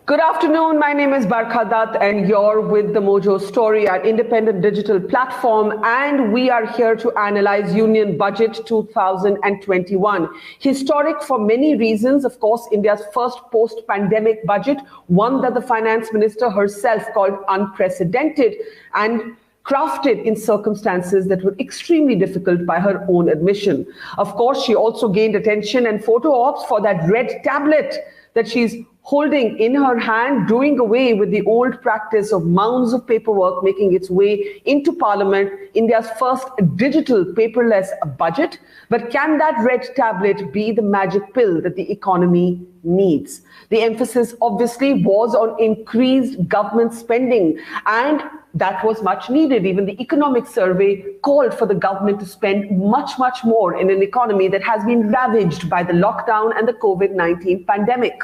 Good afternoon. My name is Barkha Dutt and you're with the Mojo Story, our independent digital platform, and we are here to analyze Union Budget 2021. Historic for many reasons, of course, India's first post-pandemic budget, one that the finance minister herself called unprecedented and crafted in circumstances that were extremely difficult by her own admission. Of course, she also gained attention and photo ops for that red tablet that she's holding in her hand, doing away with the old practice of mounds of paperwork making its way into Parliament, India's first digital paperless budget. But can that red tablet be the magic pill that the economy needs? The emphasis obviously was on increased government spending, and that was much needed. Even the economic survey called for the government to spend much more in an economy that has been ravaged by the lockdown and the COVID-19 pandemic.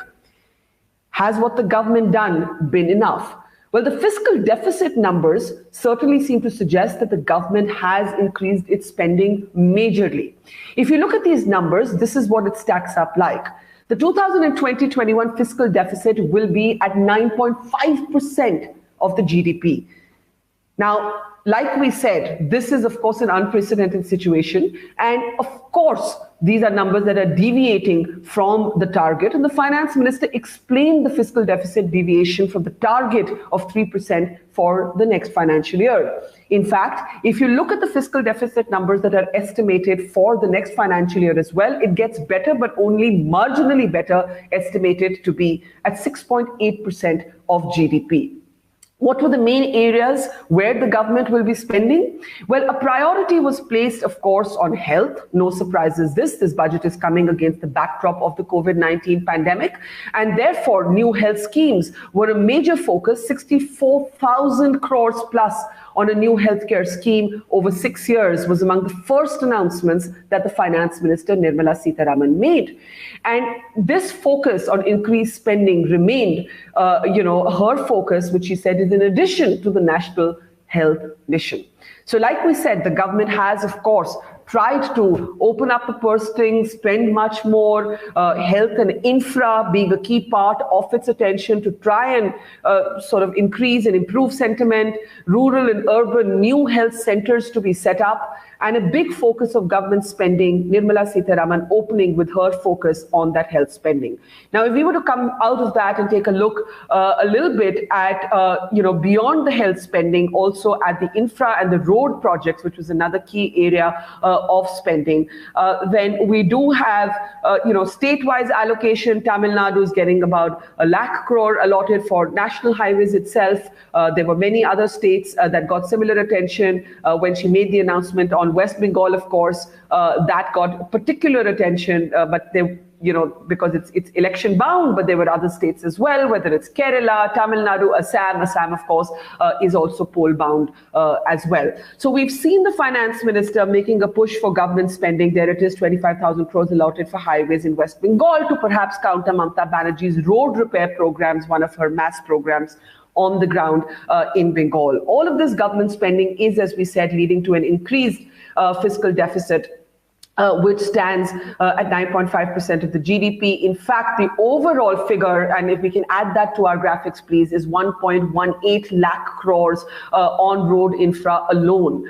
Has what the government done been enough? Well, the fiscal deficit numbers certainly seem to suggest that the government has increased its spending majorly. If you look at these numbers, this is what it stacks up like. The 2020-21 fiscal deficit will be at 9.5% of the GDP. Now, like we said, this is, of course, an unprecedented situation. And of course, these are numbers that are deviating from the target. And the finance minister explained the fiscal deficit deviation from the target of 3% for the next financial year. In fact, if you look at the fiscal deficit numbers that are estimated for the next financial year as well, it gets better, but only marginally better, estimated to be at 6.8% of GDP. What were the main areas where the government will be spending? Well, a priority was placed, of course, on health. No surprises this budget is coming against the backdrop of the COVID-19 pandemic. And therefore, new health schemes were a major focus, 64,000 crores plus on a new healthcare scheme over 6 years was among the first announcements that the finance minister, Nirmala Sitharaman, made. And this focus on increased spending remained, her focus, which she said is in addition to the national health mission. So like we said, the government has, of course, tried to open up the purse strings, spend much more, health and infra being a key part of its attention to try and sort of increase and improve sentiment, rural and urban new health centers to be set up, and a big focus of government spending, Nirmala Sitharaman opening with her focus on that health spending. Now, if we were to come out of that and take a look a little bit at, beyond the health spending, also at the infra and the road projects, which was another key area of spending, then we do have, state-wise allocation. Tamil Nadu is getting about 1 lakh crore allotted for national highways itself. There were many other states that got similar attention when she made the announcement on West Bengal, of course, that got particular attention, but they, because it's election bound, but there were other states as well, whether it's Kerala, Tamil Nadu, Assam, of course, is also poll bound as well. So we've seen the finance minister making a push for government spending. There it is, 25,000 crores allotted for highways in West Bengal to perhaps counter Mamata Banerjee's road repair programs, one of her mass programs on the ground in Bengal. All of this government spending is, as we said, leading to an increased fiscal deficit, which stands at 9.5% of the GDP. In fact, the overall figure, and if we can add that to our graphics, please, is 1.18 lakh crores on road infra alone.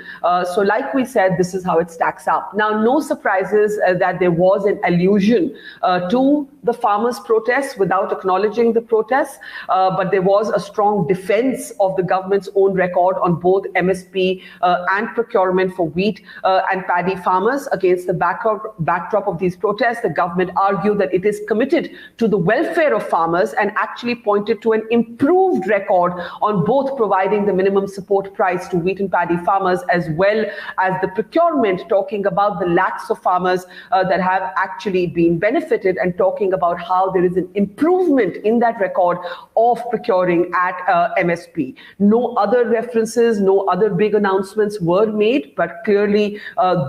So like we said, this is how it stacks up. Now, no surprises that there was an allusion to the farmers' protests without acknowledging the protests, but there was a strong defense of the government's own record on both MSP and procurement for wheat and paddy farmers against the backdrop of these protests. The government argued that it is committed to the welfare of farmers and actually pointed to an improved record on both providing the minimum support price to wheat and paddy farmers, as well as the procurement, talking about the lakhs of farmers that have actually been benefited, and talking about how there is an improvement in that record of procuring at MSP. No other references, no other big announcements were made, but clearly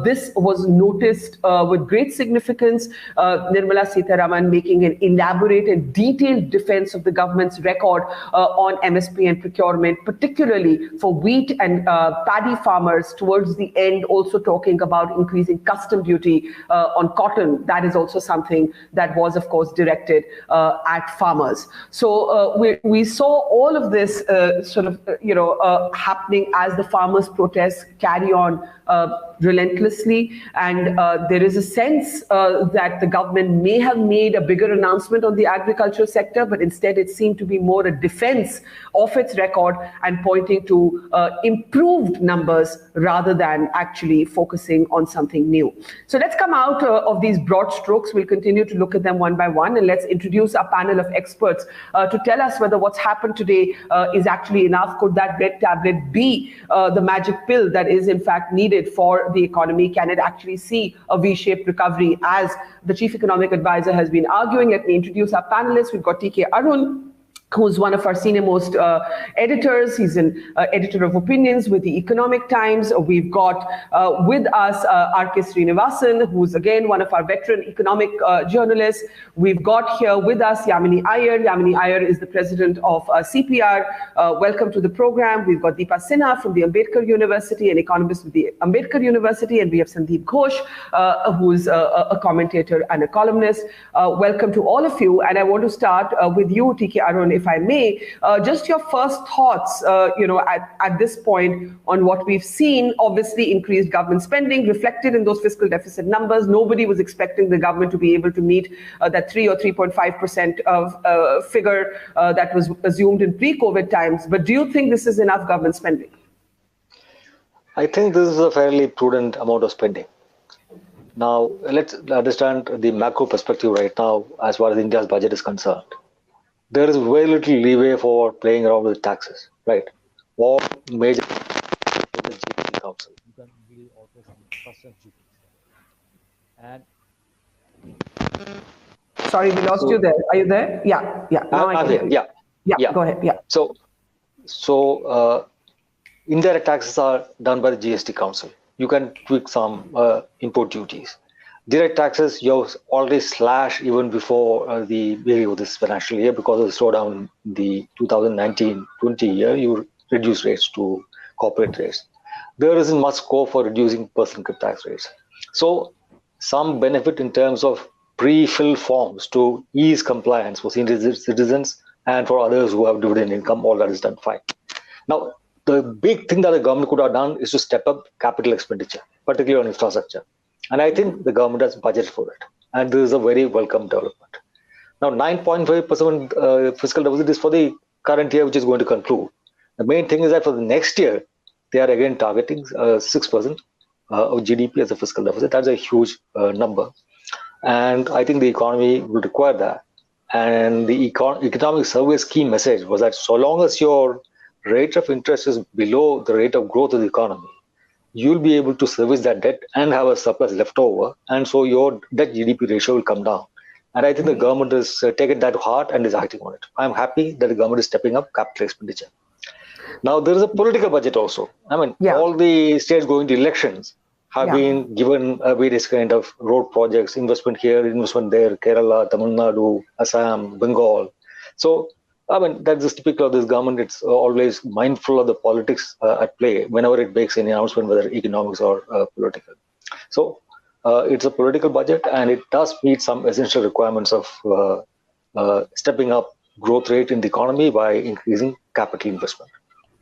this was noticed list with great significance. Nirmala Sitharaman making an elaborate and detailed defense of the government's record on MSP and procurement, particularly for wheat and paddy farmers. Towards the end, also talking about increasing custom duty on cotton. That is also something that was, of course, directed at farmers. So we saw all of this happening as the farmers' protests carry on relentlessly, and there is a sense that the government may have made a bigger announcement on the agricultural sector, but instead it seemed to be more a defense of its record and pointing to improved numbers rather than actually focusing on something new. So let's come out of these broad strokes. We'll continue to look at them one by one, and let's introduce our panel of experts to tell us whether what's happened today is actually enough. Could that red tablet be the magic pill that is in fact needed for the economy? Can it actually see a V-shaped recovery, as the chief economic advisor has been arguing? Let me introduce our panelists. We've got TK Arun, who's one of our senior-most editors. He's an editor of opinions with the Economic Times. We've got with us R.K. Srinivasan, who's again one of our veteran economic journalists. We've got here with us Yamini Aiyar. Yamini Aiyar is the president of CPR. Welcome to the program. We've got Dipa Sinha from the Ambedkar University, an economist with the Ambedkar University, and we have Sandip Ghose, who's a commentator and a columnist. Welcome to all of you, and I want to start with you, TK Arun, if I may, just your first thoughts, at this point on what we've seen. Obviously, increased government spending reflected in those fiscal deficit numbers. Nobody was expecting the government to be able to meet that 3 or 3.5% of figure that was assumed in pre-COVID times. But do you think this is enough government spending? I think this is a fairly prudent amount of spending. Now, let's understand the macro perspective right now as far as India's budget is concerned. There is very little leeway for playing around with taxes, right? All major the GDP Council. You can really alter some customs duties. And sorry, we lost you there. Are you there? Yeah. Now I can hear you. Yeah. Go ahead. Yeah. So indirect taxes are done by the GST Council. You can tweak some import duties. Direct taxes, you already slashed even before the beginning of this financial year because of the slowdown in the 2019-20 year. You reduce rates to corporate rates. There isn't much scope for reducing personal income tax rates. So some benefit in terms of pre-fill forms to ease compliance for senior citizens and for others who have dividend income, all that is done fine. Now, the big thing that the government could have done is to step up capital expenditure, particularly on infrastructure. And I think the government has budgeted for it. And this is a very welcome development. Now, 9.5% fiscal deficit is for the current year, which is going to conclude. The main thing is that for the next year, they are again targeting 6% of GDP as a fiscal deficit. That's a huge number. And I think the economy will require that. And the economic survey's key message was that so long as your rate of interest is below the rate of growth of the economy, you'll be able to service that debt and have a surplus left over. And so your debt GDP ratio will come down. And I think the government has taken that to heart and is acting on it. I'm happy that the government is stepping up capital expenditure. Now, there is a political budget also. I mean, all the states going to elections have been given various kind of road projects, investment here, investment there, Kerala, Tamil Nadu, Assam, Bengal. So, I mean, that's just typical of this government. It's always mindful of the politics at play whenever it makes any announcement, whether economics or political. So it's a political budget, and it does meet some essential requirements of stepping up growth rate in the economy by increasing capital investment.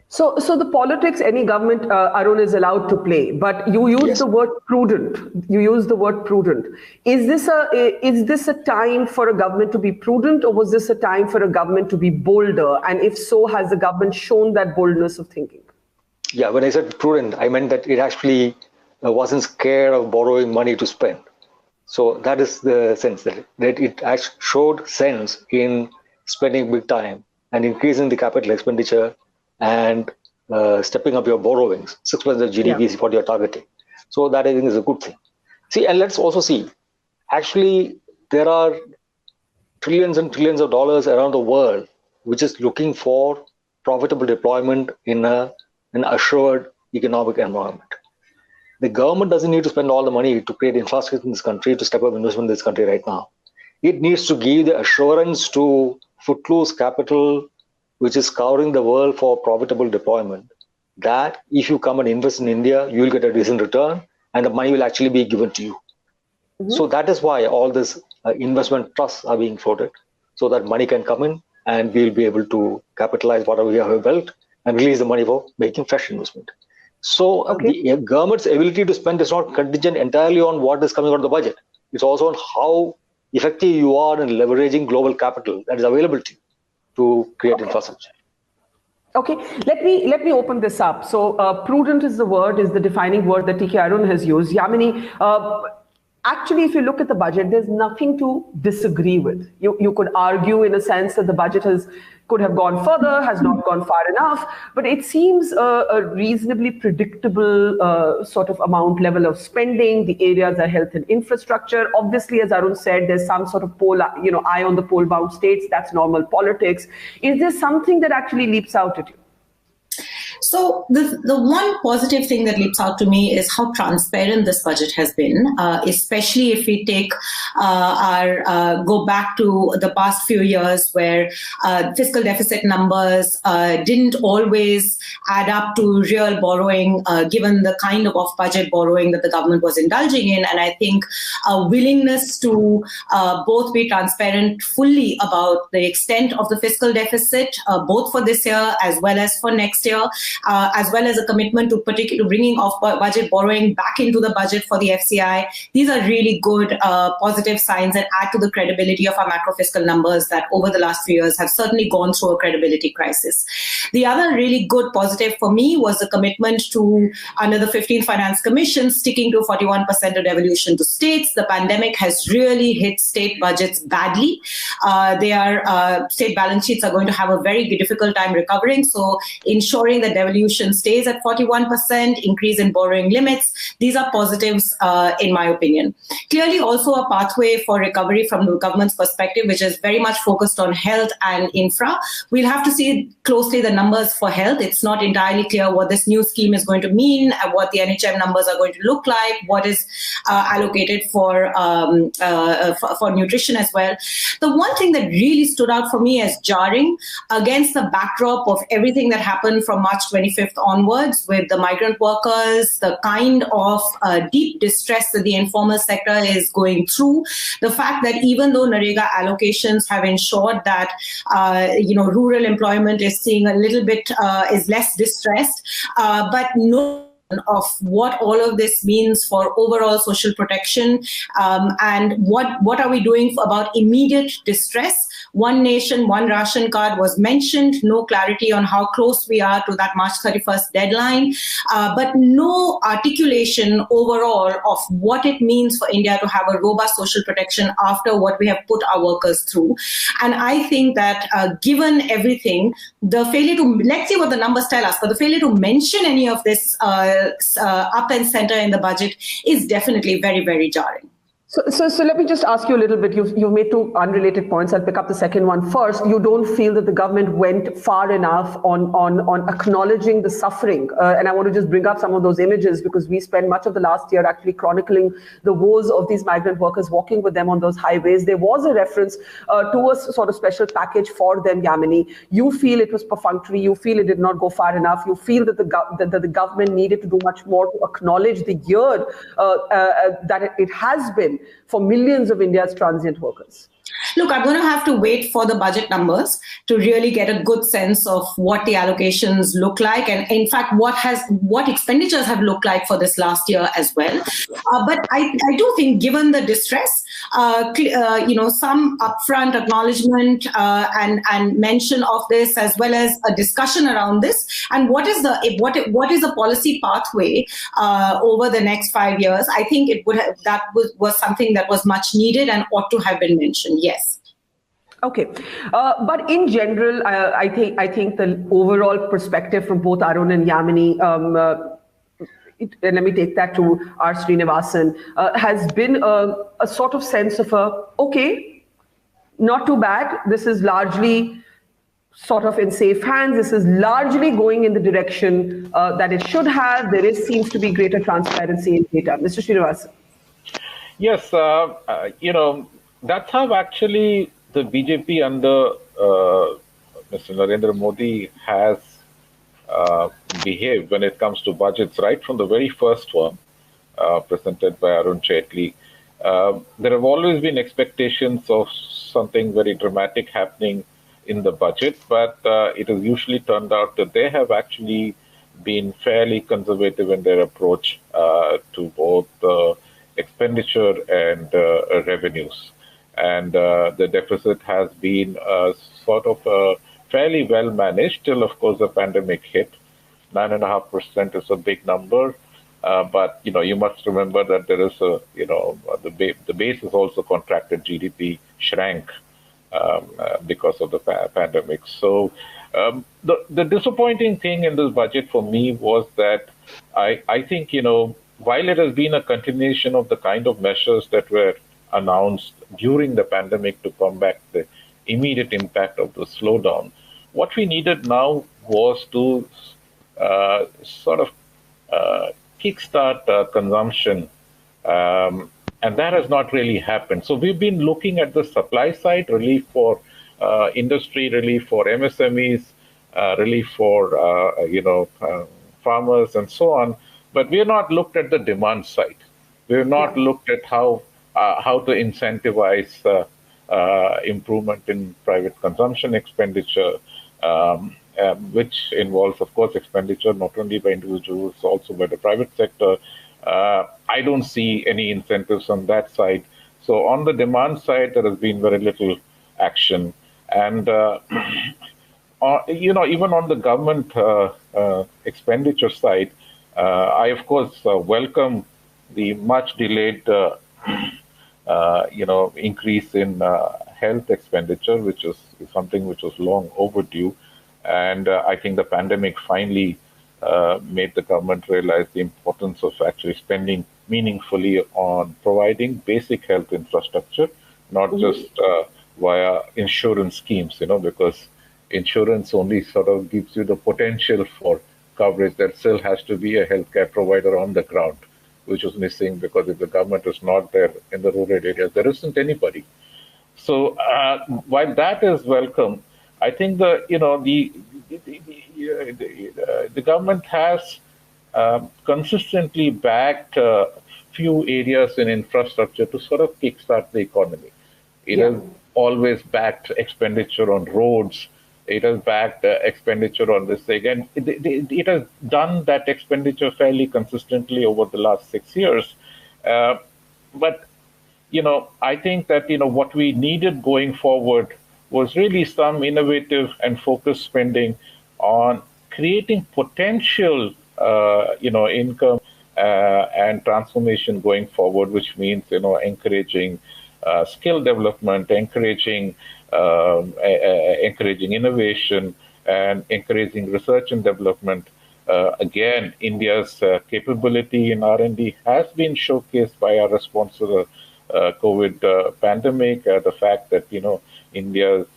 So the politics any government, Arun, is allowed to play, but you use the word prudent. You use the word prudent. Is this a time for a government to be prudent, or was this a time for a government to be bolder? And if so, has the government shown that boldness of thinking? Yeah, when I said prudent, I meant that it actually wasn't scared of borrowing money to spend. So that is the sense that it actually showed sense in spending big time and increasing the capital expenditure and stepping up your borrowings. 6% of GDP is what you're targeting. So that I think is a good thing. See, and let's also see, actually, there are trillions and trillions of dollars around the world which is looking for profitable deployment in an assured economic environment. The government doesn't need to spend all the money to create infrastructure in this country, to step up investment in this country right now. It needs to give the assurance to footloose capital, which is scouring the world for profitable deployment, that if you come and invest in India, you will get a decent return and the money will actually be given to you. So that is why all this investment trusts are being floated, so that money can come in and we'll be able to capitalize whatever we have built and release the money for making fresh investment. So the government's ability to spend is not contingent entirely on what is coming out of the budget. It's also on how effective you are in leveraging global capital that is available to you to create infrastructure. Okay, let me open this up. So prudent is the defining word that TK Arun has used. Yamini, actually, if you look at the budget, there's nothing to disagree with. You could argue in a sense that the budget could have gone further, has not gone far enough, but it seems a reasonably predictable sort of level of spending. The areas are health and infrastructure. Obviously, as Arun said, there's some sort of eye on the poll-bound states. That's normal politics. Is there something that actually leaps out at you? So the one positive thing that leaps out to me is how transparent this budget has been, especially if we go back to the past few years where fiscal deficit numbers didn't always add up to real borrowing, given the kind of off-budget borrowing that the government was indulging in. And I think a willingness to both be transparent fully about the extent of the fiscal deficit, both for this year as well as for next year, as well as a commitment to bringing off-budget borrowing back into the budget for the FCI. These are really good positive signs that add to the credibility of our macro-fiscal numbers that over the last few years have certainly gone through a credibility crisis. The other really good positive for me was the commitment to, under the 15th Finance Commission, sticking to 41% of devolution to states. The pandemic has really hit state budgets badly. State balance sheets are going to have a very difficult time recovering. So ensuring that devolution stays at 41%, increase in borrowing limits. These are positives in my opinion. Clearly also a pathway for recovery from the government's perspective, which is very much focused on health and infra. We'll have to see closely the numbers for health. It's not entirely clear what this new scheme is going to mean, what the NHM numbers are going to look like, what is allocated for nutrition as well. The one thing that really stood out for me as jarring against the backdrop of everything that happened from March 25th onwards with the migrant workers, the kind of deep distress that the informal sector is going through, the fact that even though NREGA allocations have ensured that rural employment is seeing a little bit is less distressed, but no of what all of this means for overall social protection, and what are we doing about immediate distress. One nation, one ration card was mentioned, no clarity on how close we are to that March 31st deadline, but no articulation overall of what it means for India to have a robust social protection after what we have put our workers through. And I think that given everything, the failure to, let's see what the numbers tell us, but the failure to mention any of this up and center in the budget is definitely very, very jarring. So let me just ask you a little bit. You've made two unrelated points. I'll pick up the second one first. You don't feel that the government went far enough on acknowledging the suffering. And I want to just bring up some of those images because we spent much of the last year actually chronicling the woes of these migrant workers, walking with them on those highways. There was a reference to a sort of special package for them, Yamini. You feel it was perfunctory. You feel it did not go far enough. You feel that the government needed to do much more to acknowledge the year that it has been for millions of India's transient workers. Look, I'm going to have to wait for the budget numbers to really get a good sense of what the allocations look like, and in fact, what expenditures have looked like for this last year as well. But I do think, given the distress, some upfront acknowledgement and mention of this, as well as a discussion around this, and what is the policy pathway over the next 5 years. I think that was something that was much needed and ought to have been mentioned. Yes. Okay, but in general, I think the overall perspective from both Arun and Yamini, and let me take that to our Srinivasan, has been a sort of sense of okay, not too bad. This is largely sort of in safe hands. This is largely going in the direction that it should have. There seems to be greater transparency in data. Mr. Srinivasan. Yes, that's how actually the BJP under Mr. Narendra Modi has behaved when it comes to budgets, right from the very first one presented by Arun. There have always been expectations of something very dramatic happening in the budget, but it has usually turned out that they have actually been fairly conservative in their approach to both expenditure and revenues. And the deficit has been sort of fairly well managed till, of course, the pandemic hit. 9.5% is a big number. But you must remember that there is the base is also contracted. GDP shrank because of the pandemic. So the disappointing thing in this budget for me was that I think while it has been a continuation of the kind of measures that were announced during the pandemic to combat the immediate impact of the slowdown, what we needed now was to sort of kickstart consumption, and that has not really happened. So we've been looking at the supply side, relief for industry, relief for MSMEs, relief for farmers, and so on. But we have not looked at the demand side. We have not looked at how to incentivize improvement in private consumption expenditure, which involves, of course, expenditure not only by individuals, also by the private sector. I don't see any incentives on that side. So on the demand side, there has been very little action. And, even on the government expenditure side, I, of course, welcome the much delayed, increase in health expenditure, which is something which was long overdue. And I think the pandemic finally made the government realize the importance of actually spending meaningfully on providing basic health infrastructure, not just via insurance schemes, because insurance only sort of gives you the potential for coverage. That still has to be a healthcare provider on the ground, which was missing because if the government is not there in the rural areas, there isn't anybody. So while that is welcome, I think the government has consistently backed a few areas in infrastructure to sort of kickstart the economy. It has always backed expenditure on roads. It has backed expenditure on this thing, and it has done that expenditure fairly consistently over the last 6 years. But I think that what we needed going forward was really some innovative and focused spending on creating potential, income and transformation going forward, which means encouraging skill development, encouraging innovation, and encouraging research and development. Again, India's capability in R&D has been showcased by our response to the COVID pandemic. The fact that India's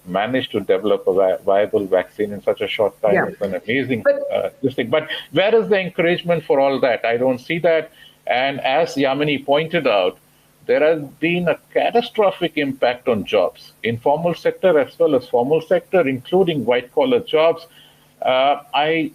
managed to develop a viable vaccine in such a short time is an amazing thing. But where is the encouragement for all that? I don't see that. And as Yamini pointed out, there has been a catastrophic impact on jobs, informal sector as well as formal sector, including white-collar jobs. I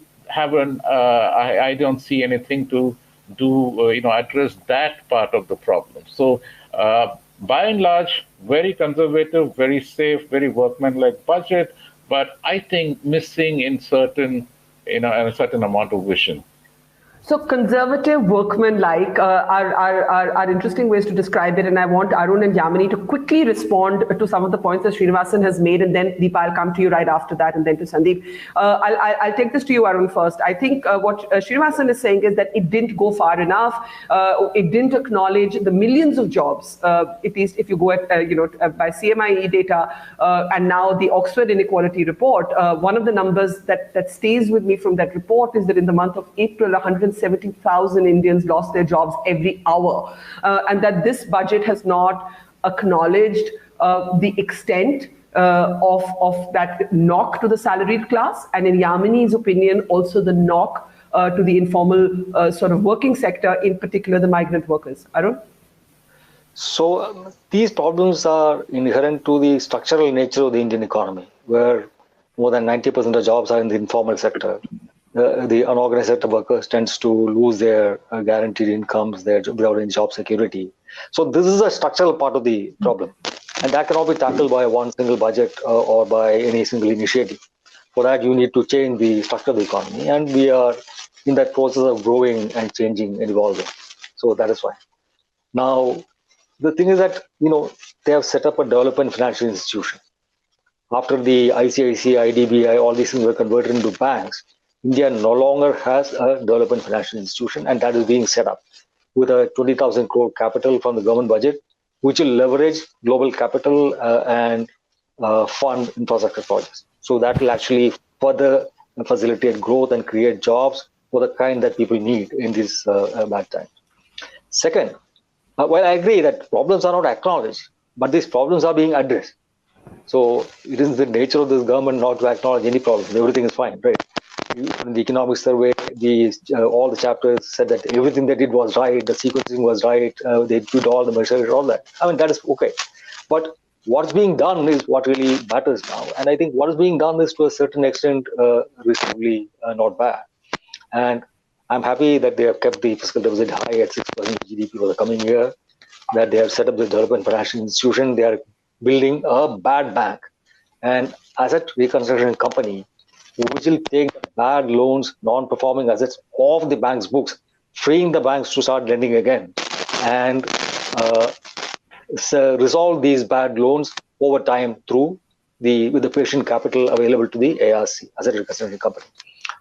don't see anything to do, address that part of the problem. So, by and large, very conservative, very safe, very workmanlike budget, but I think missing in a certain amount of vision. So conservative, workmanlike are interesting ways to describe it. And I want Arun and Yamini to quickly respond to some of the points that Srinivasan has made. And then Deepa, I'll come to you right after that, and then to Sandip. I'll take this to you, Arun, first. I think what Srinivasan is saying is that it didn't go far enough. It didn't acknowledge the millions of jobs, at least if you go at, by CMIE data and now the Oxford Inequality Report. One of the numbers that stays with me from that report is that in the month of April, 170,000 Indians lost their jobs every hour, and that this budget has not acknowledged the extent of that knock to the salaried class, and in Yamini's opinion, also the knock to the informal sort of working sector, in particular the migrant workers? Arun? So these problems are inherent to the structural nature of the Indian economy, where more than 90% of jobs are in the informal sector. The unorganized sector workers tends to lose their guaranteed incomes, without any job security. So this is a structural part of the problem, and that cannot be tackled by one single budget or by any single initiative. For that, you need to change the structure of the economy, and we are in that process of growing and changing and evolving. So that is why. Now, the thing is that, they have set up a development financial institution. After the ICICI, IDBI, all these things were converted into banks, India no longer has a development financial institution, and that is being set up with a 20,000 crore capital from the government budget, which will leverage global capital and fund infrastructure projects. So that will actually further facilitate growth and create jobs for the kind that people need in these bad times. Second, while I agree that problems are not acknowledged, but these problems are being addressed. So it is the nature of this government not to acknowledge any problems. Everything is fine, right? In the economic survey, all the chapters said that everything they did was right, the sequencing was right, they did all the measures, all that. I mean, that is okay. But what's being done is what really matters now. And I think what is being done is to a certain extent reasonably not bad. And I'm happy that they have kept the fiscal deficit high at 6% of GDP for the coming year, that they have set up the development financial institution. They are building a bad bank, and asset reconstruction company, which will take the bad loans, non-performing assets off the bank's books, freeing the banks to start lending again, and resolve these bad loans over time with the patient capital available to the ARC, asset reconstruction company.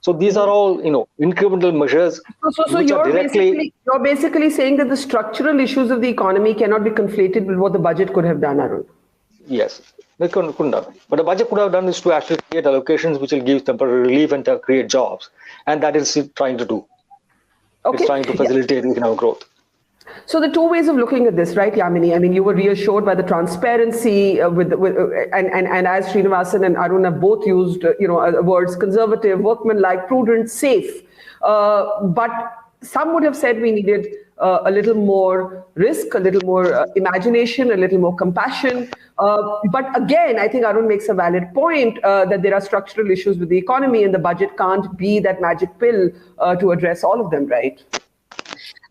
So these are all, incremental measures. So you're basically saying that the structural issues of the economy cannot be conflated with what the budget could have done, Arun. Yes, they couldn't have. But the budget could have done is to actually create allocations which will give temporary relief and create jobs. And that is trying to do. Okay. It's trying to facilitate economic growth. So the two ways of looking at this, right, Yamini? I mean, you were reassured by the transparency and as Srinivasan and Arun have both used, words conservative, workmanlike, prudent, safe. But some would have said we needed a little more risk, a little more imagination, a little more compassion. But again, I think Arun makes a valid point that there are structural issues with the economy, and the budget can't be that magic pill to address all of them, right?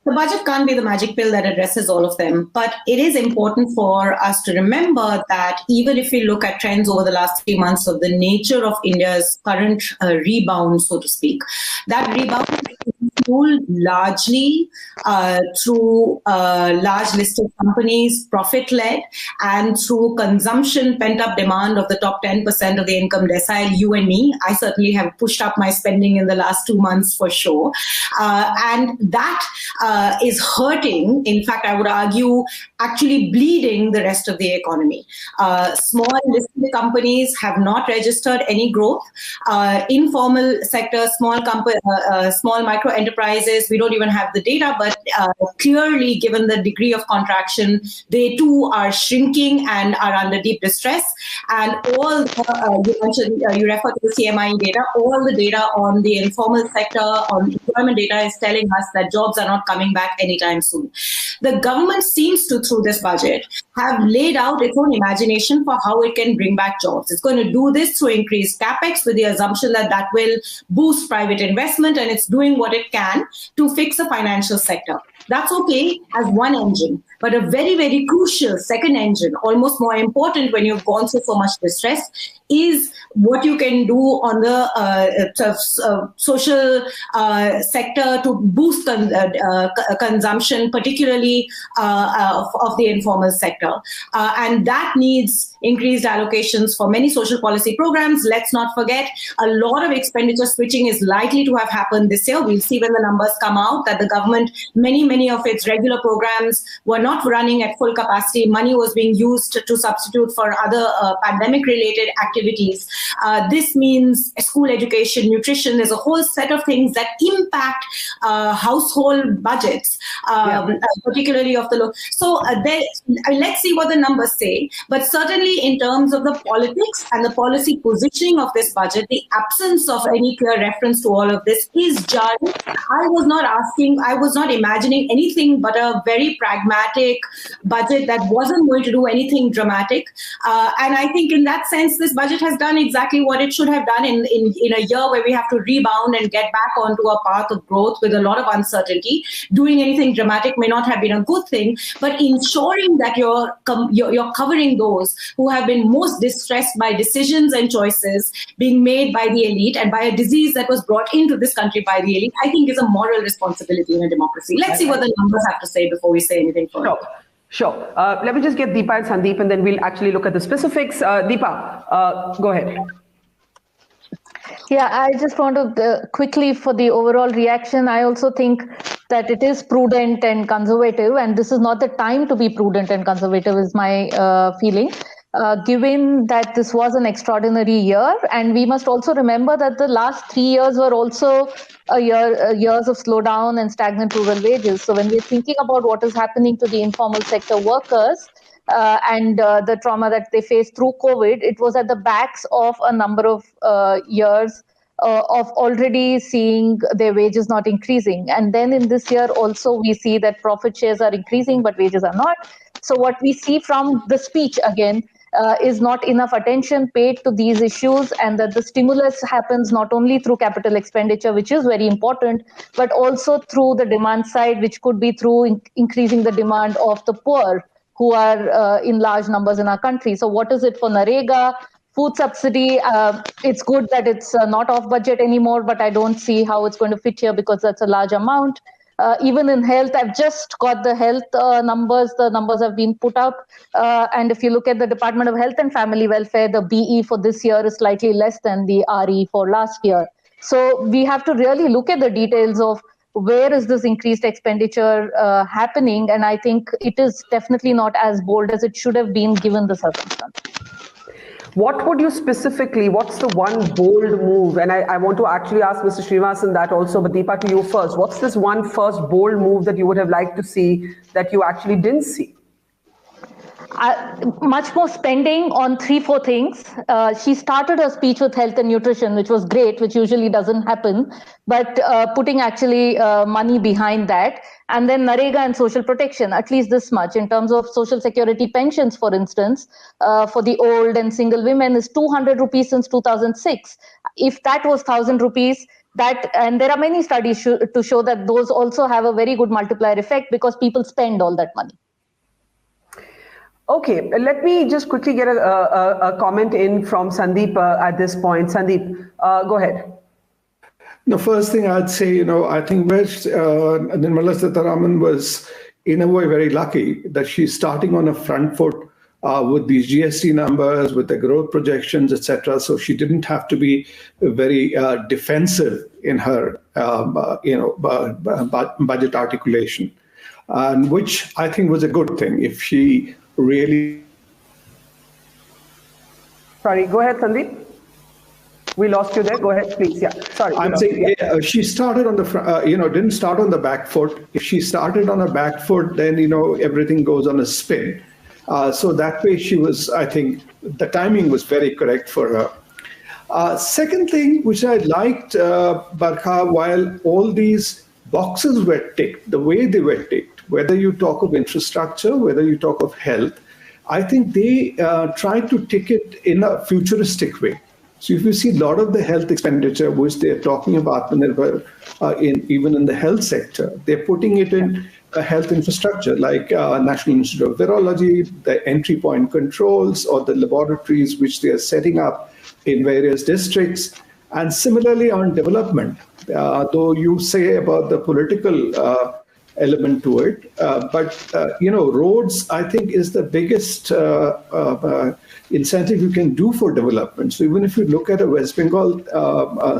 The budget can't be the magic pill that addresses all of them, but it is important for us to remember that even if we look at trends over the last 3 months of the nature of India's current rebound, so to speak, that rebound is fueled largely through large listed companies, profit-led, and through consumption, pent-up demand of the top 10% of the income decile, you and me. I certainly have pushed up my spending in the last 2 months for sure. And that is hurting, in fact, I would argue, actually bleeding the rest of the economy. Small listed companies have not registered any growth. Informal sector, small micro enterprises, we don't even have the data, but clearly, given the degree of contraction, they too are shrinking and are under deep distress. And all you refer to the CMI data, all the data on the informal sector, on employment data is telling us that jobs are not coming back anytime soon. The government seems to, through this budget, have laid out its own imagination for how it can bring back jobs. It's going to do this through increased capex with the assumption that that will boost private investment, and it's doing what it can to fix the financial sector. That's okay as one engine, but a very, very crucial second engine, almost more important when you've gone through so much distress, is what you can do on the social sector to boost consumption, particularly of the informal sector. And that needs increased allocations for many social policy programs. Let's not forget, a lot of expenditure switching is likely to have happened this year. We'll see when the numbers come out that the government, many of its regular programs were not running at full capacity. Money was being used to substitute for other pandemic-related activities activities. This means school education, nutrition. There's a whole set of things that impact household budgets, particularly of the low. So let's see what the numbers say. But certainly in terms of the politics and the policy positioning of this budget, the absence of any clear reference to all of this is jarring. I was not imagining anything but a very pragmatic budget that wasn't going to do anything dramatic. And I think in that sense, this budget has done exactly what it should have done in a year where we have to rebound and get back onto a path of growth with a lot of uncertainty. Doing anything dramatic may not have been a good thing, but ensuring that you're covering those who have been most distressed by decisions and choices being made by the elite and by a disease that was brought into this country by the elite, I think is a moral responsibility in a democracy. Let's see what the numbers have to say before we say anything further. Sure. Let me just get Deepa and Sandip, and then we'll actually look at the specifics. Deepa, go ahead. Yeah, I just want to quickly, for the overall reaction, I also think that it is prudent and conservative, and this is not the time to be prudent and conservative is my feeling. Given that this was an extraordinary year, and we must also remember that the last 3 years were also years of slowdown and stagnant rural wages. So when we're thinking about what is happening to the informal sector workers and the trauma that they faced through COVID, it was at the backs of a number of years of already seeing their wages not increasing. And then in this year also, we see that profit shares are increasing, but wages are not. So what we see from the speech again is not enough attention paid to these issues, and that the stimulus happens not only through capital expenditure, which is very important, but also through the demand side, which could be through increasing the demand of the poor, who are in large numbers in our country. So what is it for Narega? Food subsidy, it's good that it's not off budget anymore, but I don't see how it's going to fit here because that's a large amount. Even in health, I've just got the health numbers. The numbers have been put up. And if you look at the Department of Health and Family Welfare, the BE for this year is slightly less than the RE for last year. So we have to really look at the details of where is this increased expenditure happening. And I think it is definitely not as bold as it should have been given the circumstances. What would you specifically, what's the one bold move? And I want to actually ask Mr. Srinivasan that also, but Deepa, to you first. What's this one first bold move that you would have liked to see that you actually didn't see? Much more spending on 3-4 things. She started her speech with health and nutrition, which was great, which usually doesn't happen, but putting actually money behind that. And then Narega and social protection, at least this much. In terms of social security pensions, for instance, for the old and single women is 200 rupees since 2006. If that was 1,000 rupees, and there are many studies to show that those also have a very good multiplier effect because people spend all that money. Okay, let me just quickly get a comment in from Sandip at this point. Sandip, go ahead. The first thing I'd say, I think where Nirmala Sitharaman was in a way very lucky that she's starting on a front foot with these GST numbers, with the growth projections, etc. So she didn't have to be very defensive in her, budget articulation, and which I think was a good thing. If she really, sorry, go ahead, Sandip. We lost you there. Go ahead, please. Yeah, sorry. I'm saying she started on the front, didn't start on the back foot. If she started on a back foot, then everything goes on a spin. So that way she was, I think, the timing was very correct for her. Second thing, which I liked, Barkha, while all these boxes were ticked, the way they were ticked, whether you talk of infrastructure, whether you talk of health, I think they tried to tick it in a futuristic way. So if you see a lot of the health expenditure, which they're talking about even in the health sector, they're putting it in a health infrastructure like National Institute of Virology, the entry point controls, or the laboratories which they are setting up in various districts. And similarly on development, though you say about the political element to it, but roads, I think, is the biggest incentive you can do for development. So even if you look at a West Bengal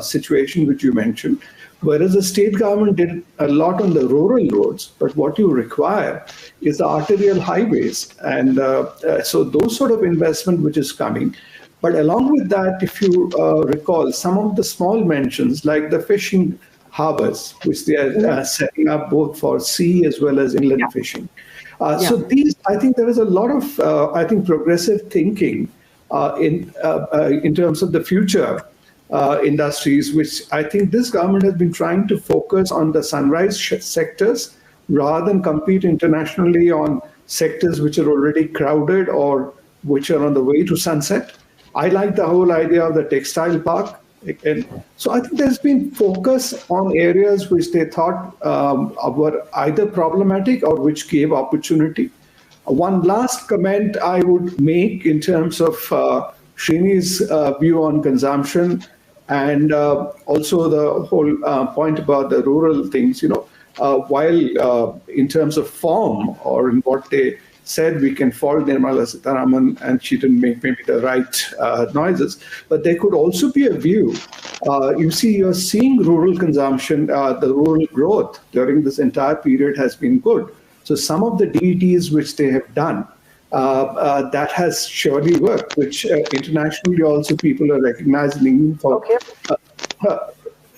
situation, which you mentioned, whereas the state government did a lot on the rural roads, but what you require is the arterial highways. And so those sort of investment which is coming, But along with that, if you recall, some of the small mentions, like the fishing harbors, which they are setting up both for sea as well as inland fishing. So these, I think there is a lot of, progressive thinking in terms of the future industries, which I think this government has been trying to focus on the sunrise sectors rather than compete internationally on sectors which are already crowded or which are on the way to sunset. I like the whole idea of the textile park. And so I think there's been focus on areas which they thought were either problematic or which gave opportunity. One last comment I would make in terms of Srini's view on consumption and also the whole point about the rural things, while in terms of form or in what they said, we can fault Nirmala Sitharaman and she didn't make maybe the right noises, but there could also be a view. You're seeing rural consumption, the rural growth during this entire period has been good. So some of the DETs which they have done, that has surely worked, which internationally also people are recognizing for.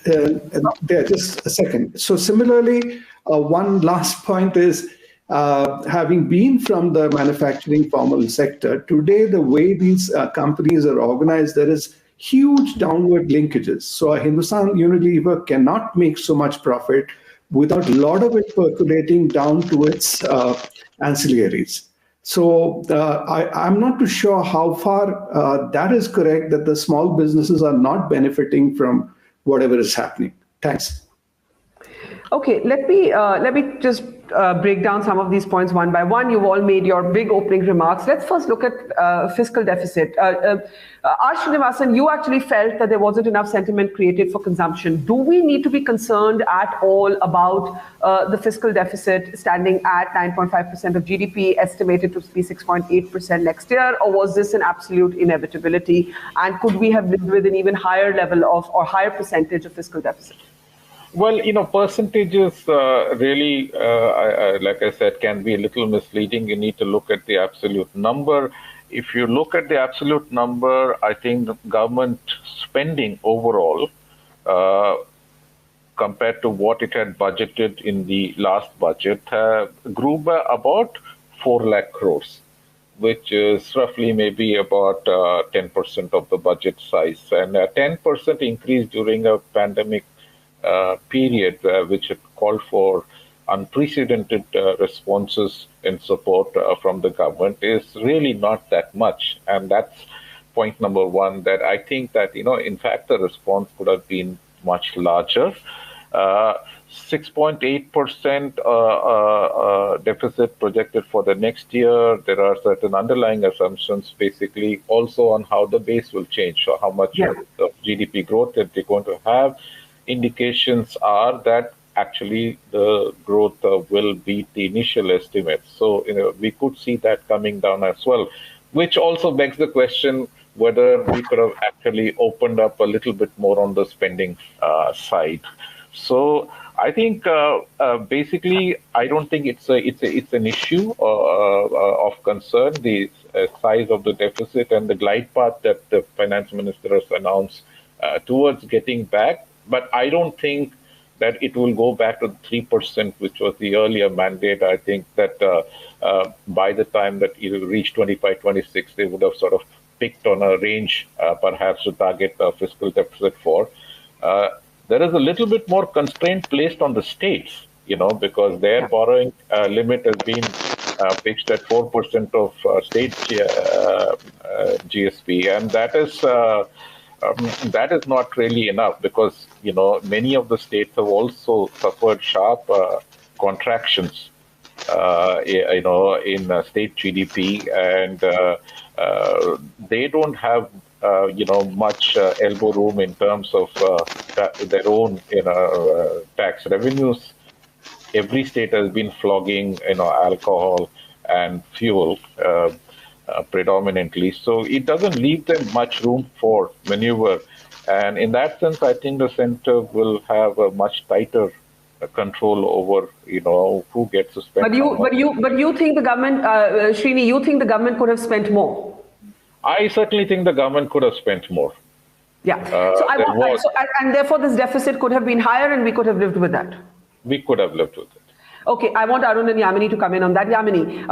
There, just a second. So similarly, one last point is, having been from the manufacturing formal sector, today the way these companies are organized, there is huge downward linkages. So a Hindustan Unilever cannot make so much profit without a lot of it percolating down to its ancillaries. So I'm not too sure how far that is correct, that the small businesses are not benefiting from whatever is happening. Thanks. Okay, let me just break down some of these points one by one. You've all made your big opening remarks. Let's first look at fiscal deficit. Srinivasan, you actually felt that there wasn't enough sentiment created for consumption. Do we need to be concerned at all about the fiscal deficit standing at 9.5% of GDP, estimated to be 6.8% next year, or was this an absolute inevitability? And could we have lived with an even higher level of or higher percentage of fiscal deficit? Well, percentages really, like I said, can be a little misleading. You need to look at the absolute number. If you look at the absolute number, I think the government spending overall, compared to what it had budgeted in the last budget, grew by about 4 lakh crores, which is roughly maybe about 10% of the budget size. And a 10% increase during a pandemic period, which had called for unprecedented responses in support from the government, is really not that much. And that's point number one, that I think that, in fact, the response could have been much larger. 6.8% deficit projected for the next year. There are certain underlying assumptions, basically, also on how the base will change, or how much of GDP growth that they're going to have. Indications are that actually the growth will beat the initial estimates. So, we could see that coming down as well, which also begs the question whether we could have actually opened up a little bit more on the spending side. So I think basically, I don't think it's an issue of concern, the size of the deficit and the glide path that the finance minister has announced towards getting back. But I don't think that it will go back to 3%, which was the earlier mandate. I think that by the time that it will reach 25, 26, they would have sort of picked on a range, perhaps to target the fiscal deficit for. There is a little bit more constraint placed on the states, because their borrowing limit has been fixed at 4% of state GSP, and that is not really enough, because many of the states have also suffered sharp contractions in state GDP, and they don't have much elbow room in terms of their own tax revenues. Every state has been flogging alcohol and fuel predominantly, so it doesn't leave them much room for maneuver. And in that sense, I think the center will have a much tighter control over who gets to spend. But you think the government, Srini, you think the government could have spent more? I certainly think the government could have spent more. Yeah. And therefore this deficit could have been higher and we could have lived with that. We could have lived with it. Okay, I want Arun and Yamini to come in on that. Yamini,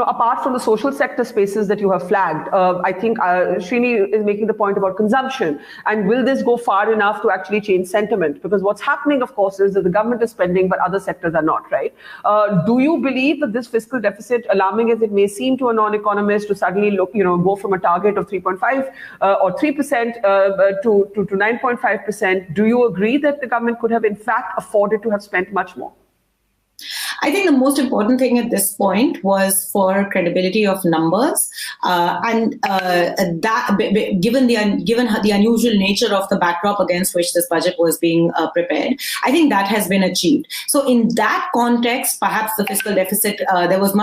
apart from the social sector spaces that you have flagged, I think Srini is making the point about consumption. And will this go far enough to actually change sentiment? Because what's happening, of course, is that the government is spending, but other sectors are not, right? Do you believe that this fiscal deficit, alarming as it may seem to a non-economist, to suddenly go from a target of 3.5 or 3% to 9.5%, do you agree that the government could have in fact afforded to have spent much more? I think the most important thing at this point was for credibility of numbers, and that given the unusual nature of the backdrop against which this budget was being prepared, I think that has been achieved. So in that context, perhaps the fiscal deficit, there was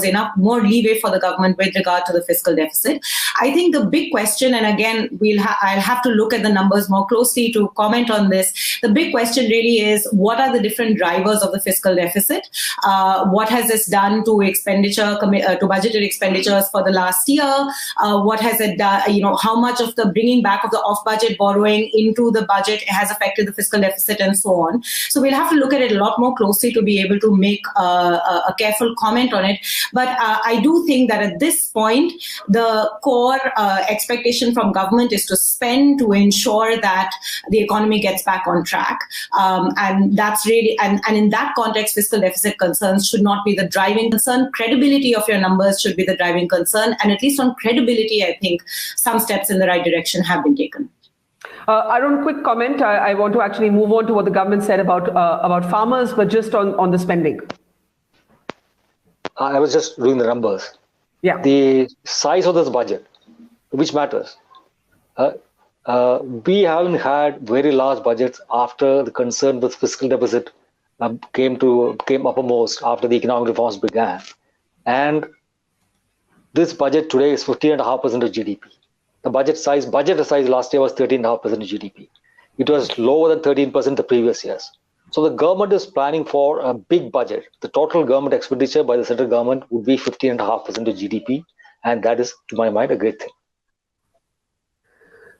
enough more leeway for the government with regard to the fiscal deficit. I think the big question, and again, I'll have to look at the numbers more closely to comment on this. The big question really is, what are the different drivers of the fiscal deficit? What has this done to expenditure, to budgeted expenditures for the last year? What has it done? How much of the bringing back of the off-budget borrowing into the budget has affected the fiscal deficit, and so on. So we'll have to look at it a lot more closely to be able to make a careful comment on it. But I do think that at this point, the core expectation from government is to spend to ensure that the economy gets back on track. And that's really, and in that context, fiscal deficit concerns should not be the driving concern. Credibility of your numbers should be the driving concern. And at least on credibility, I think some steps in the right direction have been taken. Arun, quick comment. I want to actually move on to what the government said about farmers, but just on the spending. I was just doing the numbers. Yeah. The size of this budget, which matters. We haven't had very large budgets after the concern with fiscal deficit came uppermost after the economic reforms began. And this budget today is 15.5% of GDP. The budget size last year was 13.5% of GDP. It was lower than 13% the previous years. So the government is planning for a big budget. The total government expenditure by the central government would be 15.5% of GDP. And that is, to my mind, a great thing.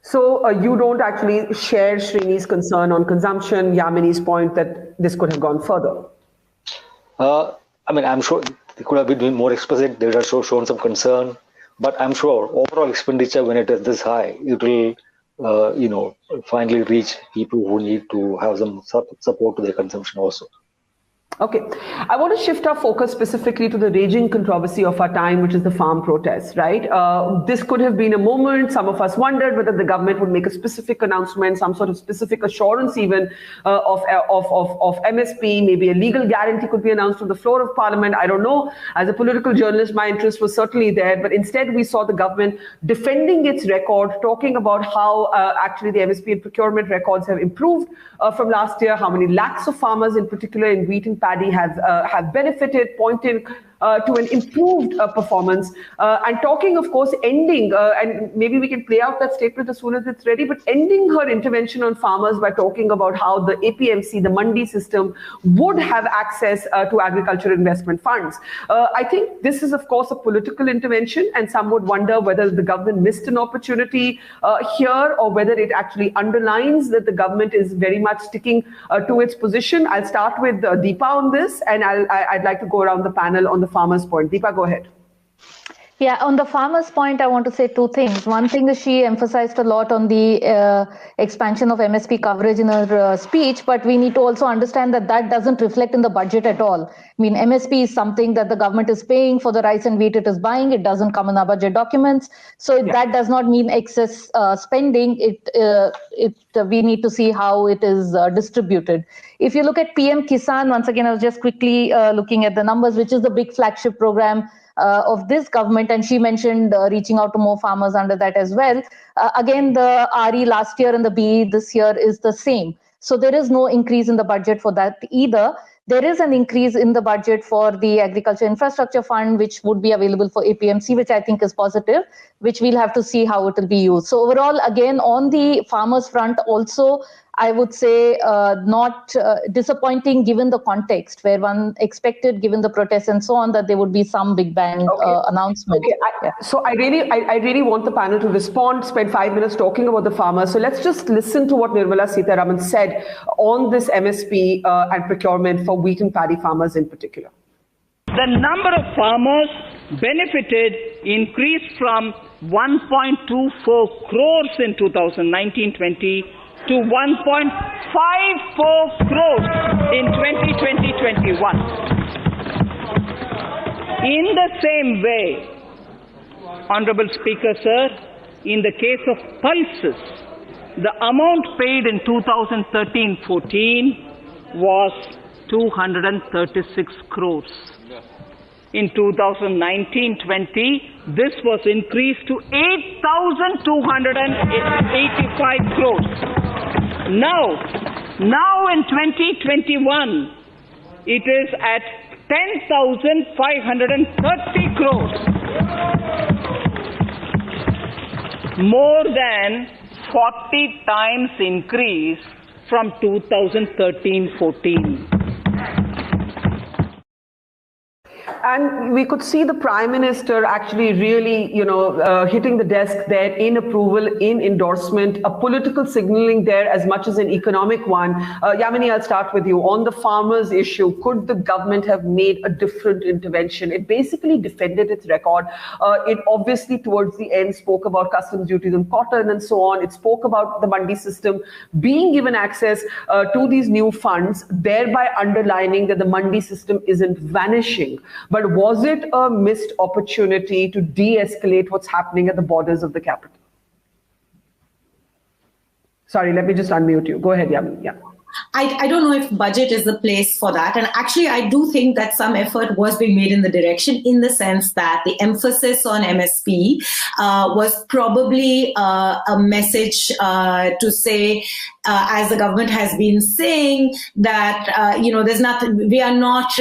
So you don't actually share Srini's concern on consumption, Yamini's point that this could have gone further? I'm sure they could have been doing more explicit. They would have shown some concern. But I'm sure overall expenditure, when it is this high, it will, finally reach people who need to have some support to their consumption also. Okay. I want to shift our focus specifically to the raging controversy of our time, which is the farm protests, right? This could have been a moment. Some of us wondered whether the government would make a specific announcement, some sort of specific assurance even of MSP, maybe a legal guarantee could be announced on the floor of parliament. I don't know. As a political journalist, my interest was certainly there, but instead we saw the government defending its record, talking about how actually the MSP and procurement records have improved from last year, how many lakhs of farmers in particular in wheat and paddy have benefited, pointing to an improved performance, and talking, of course, ending, and maybe we can play out that statement as soon as it's ready, but ending her intervention on farmers by talking about how the APMC, the Mandi system, would have access to agriculture investment funds. I think this is, of course, a political intervention, and some would wonder whether the government missed an opportunity here, or whether it actually underlines that the government is very much sticking to its position. I'll start with Deepa on this, and I'd like to go around the panel on the farmer's point. Deepa, go ahead. Yeah, on the farmer's point, I want to say two things. One thing is she emphasized a lot on the expansion of MSP coverage in her speech, but we need to also understand that that doesn't reflect in the budget at all. I mean, MSP is something that the government is paying for the rice and wheat it is buying. It doesn't come in our budget documents. So that does not mean excess spending. We need to see how it is distributed. If you look at PM Kisan, once again, I was just quickly looking at the numbers, which is the big flagship program of this government, and she mentioned reaching out to more farmers under that as well. Again, the RE last year and the BE this year is the same. So there is no increase in the budget for that either. There is an increase in the budget for the Agriculture Infrastructure Fund, which would be available for APMC, which I think is positive, which we'll have to see how it will be used. So overall, again, on the farmers front also, I would say not disappointing given the context, where one expected, given the protests and so on, that there would be some big bang announcement. Okay, so I really want the panel to respond, spend 5 minutes talking about the farmers. So let's just listen to what Nirmala Sitharaman said on this MSP and procurement for wheat and paddy farmers in particular. The number of farmers benefited increased from 1.24 crores in 2019-20 to 1.54 crores in 2020-21. In the same way, Honorable Speaker, sir, in the case of pulses, the amount paid in 2013-14 was 236 crores. In 2019-20, this was increased to 8,285 crores. Now in 2021, it is at 10,530 crores. More than 40 times increase from 2013-14. And we could see the Prime Minister actually really, hitting the desk there in approval, in endorsement, a political signaling there as much as an economic one. Yamini, I'll start with you. On the farmers issue, could the government have made a different intervention? It basically defended its record. It obviously towards the end spoke about customs duties on cotton and so on. It spoke about the mandi system being given access to these new funds, thereby underlining that the mandi system isn't vanishing. But was it a missed opportunity to de-escalate what's happening at the borders of the capital? Sorry, let me just unmute you. Go ahead, Yamini. Yeah. I don't know if budget is the place for that. And actually, I do think that some effort was being made in the direction, in the sense that the emphasis on MSP was probably a message to say, as the government has been saying, that, there's nothing, we are not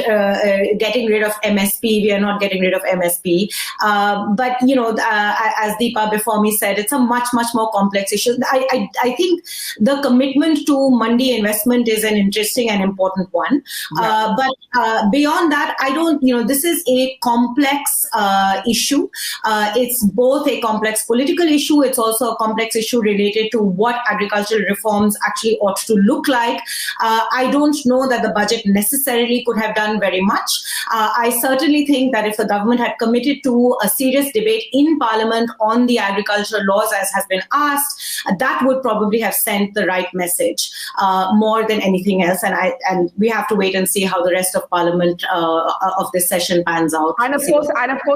getting rid of MSP, we are not getting rid of MSP. But, as Dipa before me said, it's a much, much more complex issue. I think the commitment to mandi investment is an interesting and important one. Yeah. But beyond that, I don't, this is a complex issue. It's both a complex political issue. It's also a complex issue related to what agricultural reforms actually ought to look like. I don't know that the budget necessarily could have done very much. I certainly think that if the government had committed to a serious debate in Parliament on the agricultural laws, as has been asked, that would probably have sent the right message more than anything else. And we have to wait and see how the rest of Parliament of this session pans out. And of course,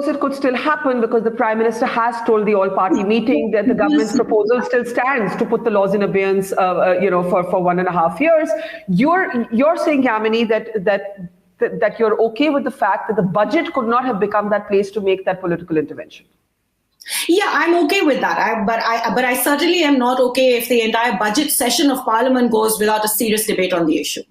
it could still happen, because the Prime Minister has told the all-party meeting that the government's proposal still stands to put the laws in abeyance, for 1.5 years. You're saying, Yamini, that you're okay with the fact that the budget could not have become that place to make that political intervention. Yeah, I'm okay with that. But I certainly am not okay if the entire budget session of Parliament goes without a serious debate on the issue.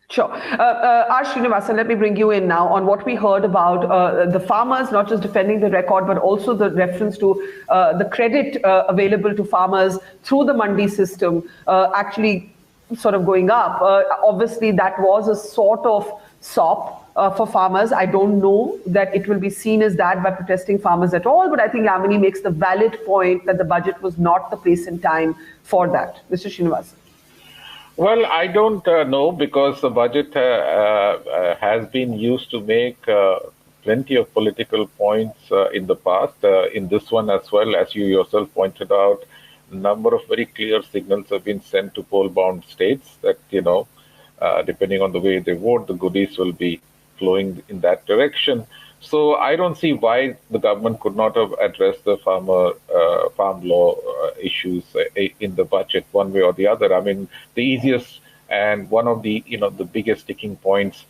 Sure. Srinivasan, let me bring you in now on what we heard about the farmers, not just defending the record, but also the reference to the credit available to farmers through the mandi system actually sort of going up. Obviously, that was a sort of sop for farmers. I don't know that it will be seen as that by protesting farmers at all, but I think Yamini makes the valid point that the budget was not the place and time for that. Mr. Srinivasan. Well, I don't know, because the budget has been used to make plenty of political points in the past. In this one as well, as you yourself pointed out, a number of very clear signals have been sent to poll-bound states that, depending on the way they vote, the goodies will be flowing in that direction. So I don't see why the government could not have addressed the farm law issues in the budget one way or the other. I mean, the easiest and one of the the biggest sticking points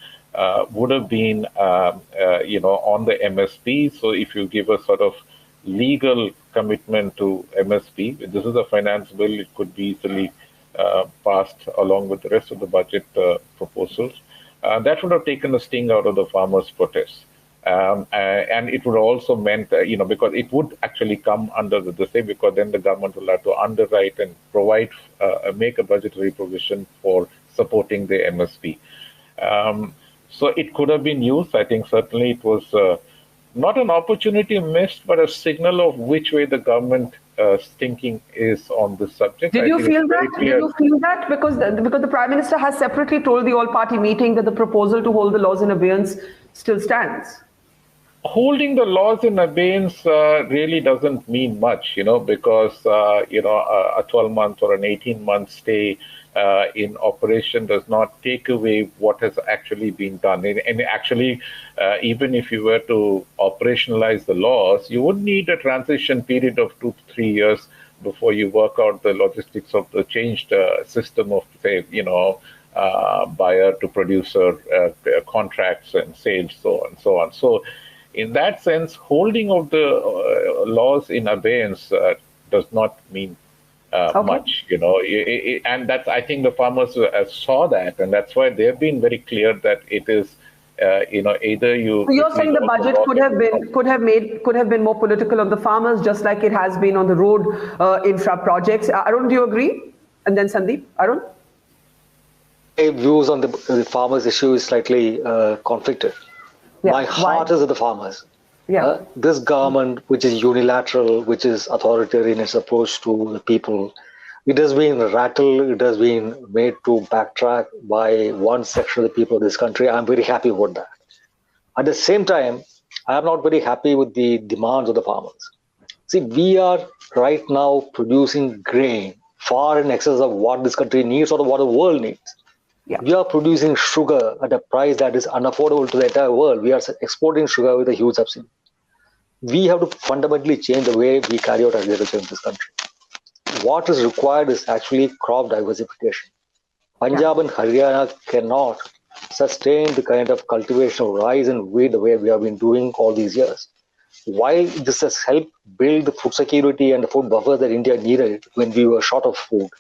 would have been on the MSP. So if you give a sort of legal commitment to MSP, this is a finance bill, it could be easily passed along with the rest of the budget proposals. That would have taken the sting out of the farmers' protests. And it would also meant, because it would actually come under the same, because then the government will have to underwrite and provide, make a budgetary provision for supporting the MSP. So it could have been used. I think certainly it was not an opportunity missed, but a signal of which way the government thinking is on this subject. Did you feel that? Did you feel that? Because the Prime Minister has separately told the all-party meeting that the proposal to hold the laws in abeyance still stands. Holding the laws in abeyance really doesn't mean much, because, a 12-month or an 18-month stay in operation does not take away what has actually been done. And actually, even if you were to operationalize the laws, you would need a transition period of 2 to 3 years before you work out the logistics of the changed system of, say, buyer to producer contracts and sales, so on and so on. So in that sense, holding of the laws in abeyance does not mean much, and that's, I think the farmers saw that, and that's why they've been very clear that it is, either you. So you're saying the budget could have been more political on the farmers, just like it has been on the road infra projects. Arun, do you agree? And then Sandip, Arun. My views on the farmers issue is slightly conflicted. Yeah. My heart is with the farmers. Yeah. This government, which is unilateral, which is authoritarian in its approach to the people, it has been rattled, it has been made to backtrack by one section of the people of this country. I'm very happy with that. At the same time, I am not very happy with the demands of the farmers. See, we are right now producing grain far in excess of what this country needs or what the world needs. Yeah. We are producing sugar at a price that is unaffordable to the entire world. We are exporting sugar with a huge subsidy. We have to fundamentally change the way we carry out agriculture in this country. What is required is actually crop diversification. Punjab and Haryana cannot sustain the kind of cultivation of rice and wheat the way we have been doing all these years. While this has helped build the food security and the food buffer that India needed when we were short of food,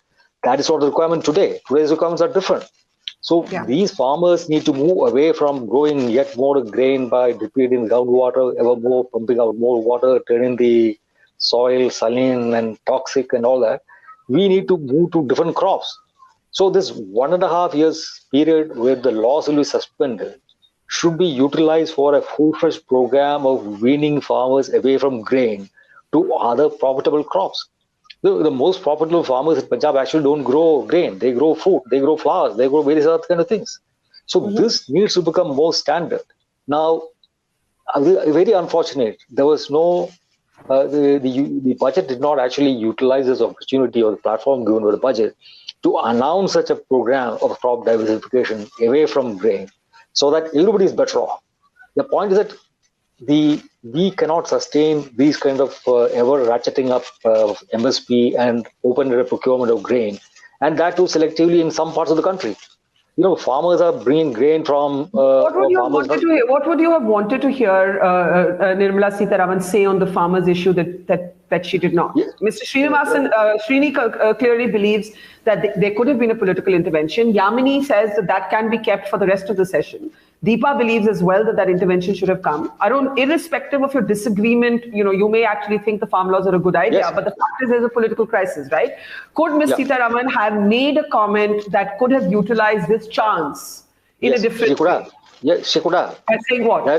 that is not the requirement today. Today's requirements are different. So these farmers need to move away from growing yet more grain by depleting groundwater, ever more, pumping out more water, turning the soil saline and toxic and all that. We need to move to different crops. So this 1.5 years period where the laws will be suspended should be utilized for a full-fledged program of weaning farmers away from grain to other profitable crops. The most profitable farmers in Punjab actually don't grow grain. They grow food, they grow flowers, they grow various other kind of things. So this needs to become more standard. Now, very unfortunate, there was no, the budget did not actually utilize this opportunity or the platform given by the budget to announce such a program of crop diversification away from grain so that everybody is better off. The point is that we cannot sustain these kind of ever ratcheting up MSP and open procurement of grain, and that too selectively in some parts of the country. Farmers are bringing grain from. What would you have wanted to hear Nirmala Sitharaman say on the farmers' issue that she did not? Yes. Mr. Srinivasan, Srini clearly believes that there could have been a political intervention. Yamini says that can be kept for the rest of the session. Deepa believes as well that intervention should have come. Arun, irrespective of your disagreement, you may actually think the farm laws are a good idea, but the fact is there's a political crisis, right? Could Ms. Sitharaman have made a comment that could have utilized this chance in a different way? Yes, she could have. By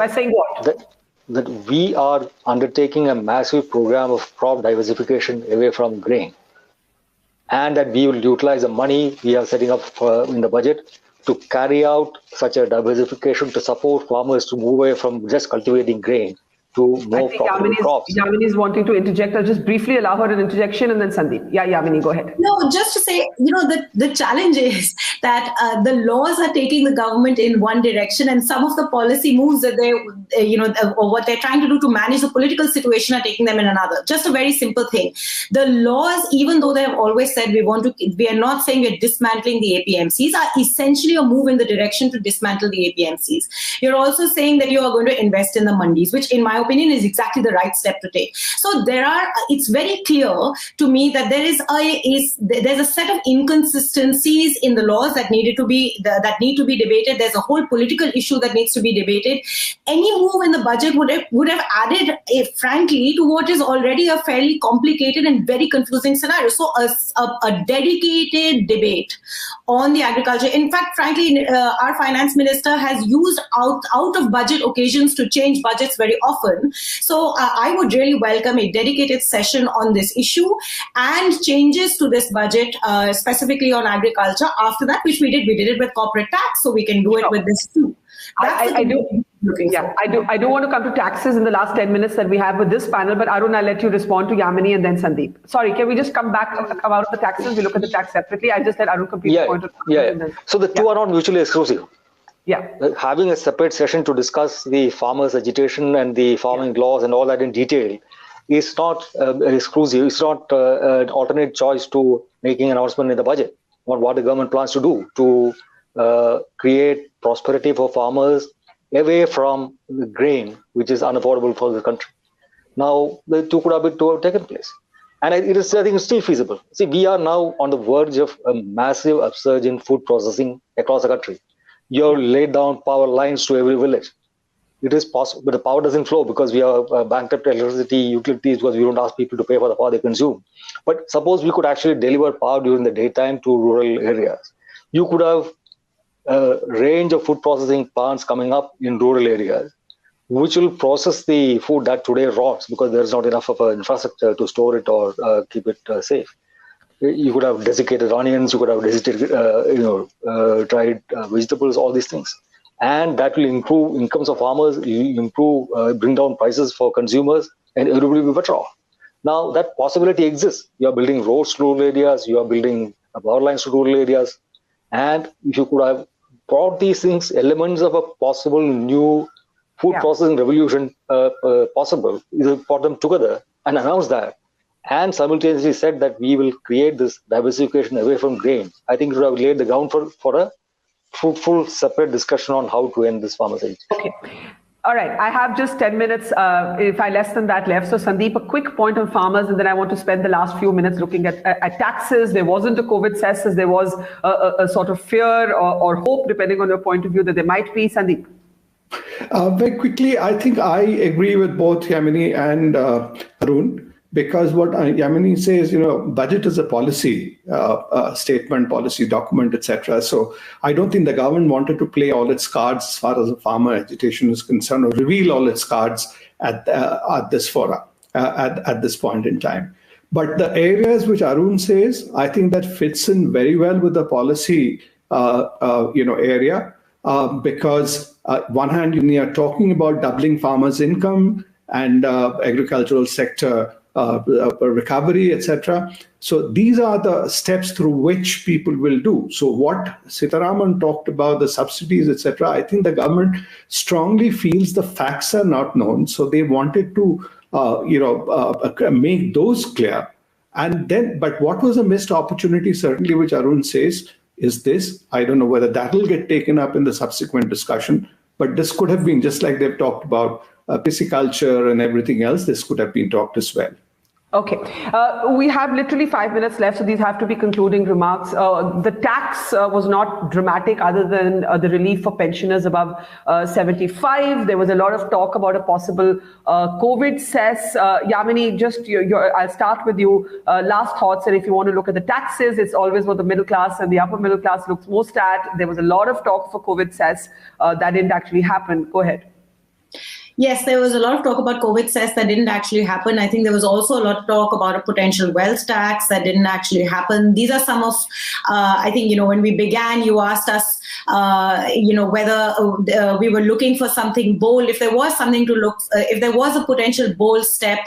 saying what? That we are undertaking a massive program of crop diversification away from grain, and that we will utilize the money we are setting up in the budget to carry out such a diversification to support farmers to move away from just cultivating grain to more profitable crops. Yamini is wanting to interject. I'll just briefly allow her an interjection and then Sandip. Yeah, Yamini, go ahead. No, just to say, the challenge is that the laws are taking the government in one direction, and some of the policy moves that they, or what they're trying to do to manage the political situation are taking them in another. Just a very simple thing. The laws, even though they have always said we are not saying we're dismantling the APMCs, are essentially a move in the direction to dismantle the APMCs. You're also saying that you are going to invest in the mandis, which in my opinion, is exactly the right step to take. So it's very clear to me that there's a set of inconsistencies in the laws that need to be debated. There's a whole political issue that needs to be debated. Any move in the budget would have added, frankly, to what is already a fairly complicated and very confusing scenario. So a dedicated debate on the agriculture. In fact, frankly, our finance minister has used out of budget occasions to change budgets very often. So I would really welcome a dedicated session on this issue and changes to this budget, specifically on agriculture. After that, which we did it with corporate tax, so we can do it with this too. I do want to come to taxes in the last 10 minutes that we have with this panel, but Arun, I'll let you respond to Yamini and then Sandip. Sorry, can we just come out of the taxes? We look at the tax separately. I just let Arun complete the point. So the two are not mutually exclusive. Yeah. Having a separate session to discuss the farmers' agitation and the farming laws and all that in detail is not exclusive. It's not an alternate choice to making an announcement in the budget on what the government plans to do to create prosperity for farmers away from the grain, which is unaffordable for the country. Now, the two could have taken place. And I think it's still feasible. See, we are now on the verge of a massive upsurge in food processing across the country. You've laid down power lines to every village. It is possible, but the power doesn't flow because we are bankrupt electricity utilities, because we don't ask people to pay for the power they consume. But suppose we could actually deliver power during the daytime to rural areas. You could have a range of food processing plants coming up in rural areas, which will process the food that today rots because there's not enough of an infrastructure to store it or keep it safe. You could have desiccated onions, you could have desiccated, dried vegetables, all these things. And that will improve incomes of farmers, bring down prices for consumers, and everybody will be better off. Now, that possibility exists. You are building roads to rural areas, you are building power lines to rural areas. And if you could have brought these things, elements of a possible new food processing revolution possible, you brought them together and announced that, and simultaneously said that we will create this diversification away from grain, I think it would have laid the ground for a fruitful separate discussion on how to end this farmers' age. Okay. All right. I have just 10 minutes, if I less than that left. So Sandip, a quick point on farmers, and then I want to spend the last few minutes looking at taxes. There wasn't a COVID cess, as there was a sort of fear or hope, depending on your point of view, that there might be. Sandip. Very quickly, I think I agree with both Yamini and Arun, because what Yamini says, budget is a policy statement, policy document, etc. So I don't think the government wanted to play all its cards as far as the farmer agitation is concerned, or reveal all its cards at this forum, at this point in time. But the areas which Arun says, I think that fits in very well with the policy, area, because one hand, you are talking about doubling farmers' income and agricultural sector recovery, etc. So these are the steps through which people will do. So what Sitharaman talked about, the subsidies, etc., I think the government strongly feels the facts are not known. So they wanted to, make those clear. And then, but what was a missed opportunity, certainly, which Arun says, is this. I don't know whether that will get taken up in the subsequent discussion, but this could have been, just like they've talked about pisciculture and everything else, this could have been talked as well. Okay. We have literally 5 minutes left, so these have to be concluding remarks. The tax was not dramatic other than the relief for pensioners above 75. There was a lot of talk about a possible COVID cess. Yamini, I'll start with you. Last thoughts, and if you want to look at the taxes, it's always what the middle class and the upper middle class looks most at. There was a lot of talk for COVID cess. That didn't actually happen. Go ahead. Yes, there was a lot of talk about COVID cess that didn't actually happen. I think there was also a lot of talk about a potential wealth tax that didn't actually happen. These are some of, I think, when we began, you asked us, whether we were looking for something bold. If there was something to look, if there was a potential bold step,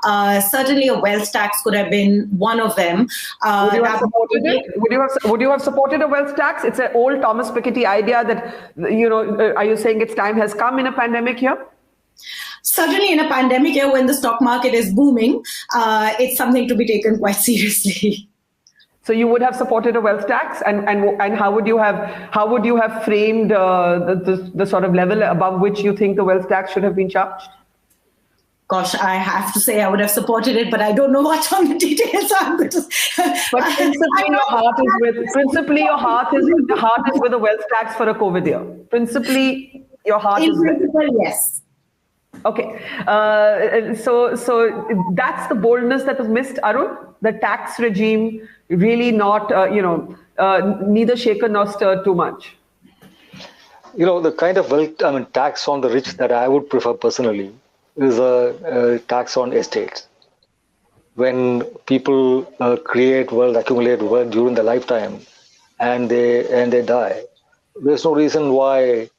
certainly a wealth tax could have been one of them. Would you have supported it? Would you have supported a wealth tax? It's an old Thomas Piketty idea that, are you saying its time has come in a pandemic year? Certainly in a pandemic year when the stock market is booming, it's something to be taken quite seriously. So you would have supported a wealth tax, and how would you have framed the sort of level above which you think the wealth tax should have been charged? gosh, I have to say I would have supported it, but I don't know much on the details. But principally, your heart is with the wealth tax for a COVID year. Principally, your heart is with. Yes. Okay, so that's the boldness that was missed, Arun. The tax regime really not, neither shaken nor stirred too much. The kind of tax on the rich that I would prefer personally is a tax on estates. When people create wealth, accumulate wealth during their lifetime, and they die, there's no reason why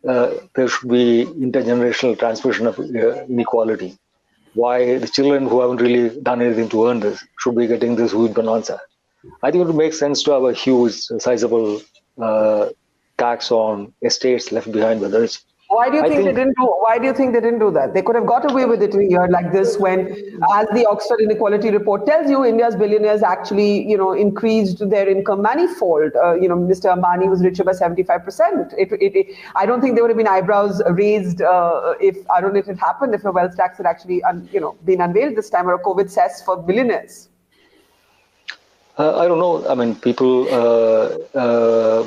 there should be intergenerational transmission of inequality. Why the children who haven't really done anything to earn this should be getting this huge bonanza. I think it would make sense to have a huge, sizable tax on estates left behind by the rich. Why do you think they didn't do that? They could have got away with it in a year like this when, as the Oxford Inequality Report tells you, India's billionaires actually, increased their income manifold. Mr. Ambani was richer by 75%. I don't think there would have been eyebrows raised if it had happened, if a wealth tax had actually, been unveiled this time, or a COVID cess for billionaires. I don't know. I mean, people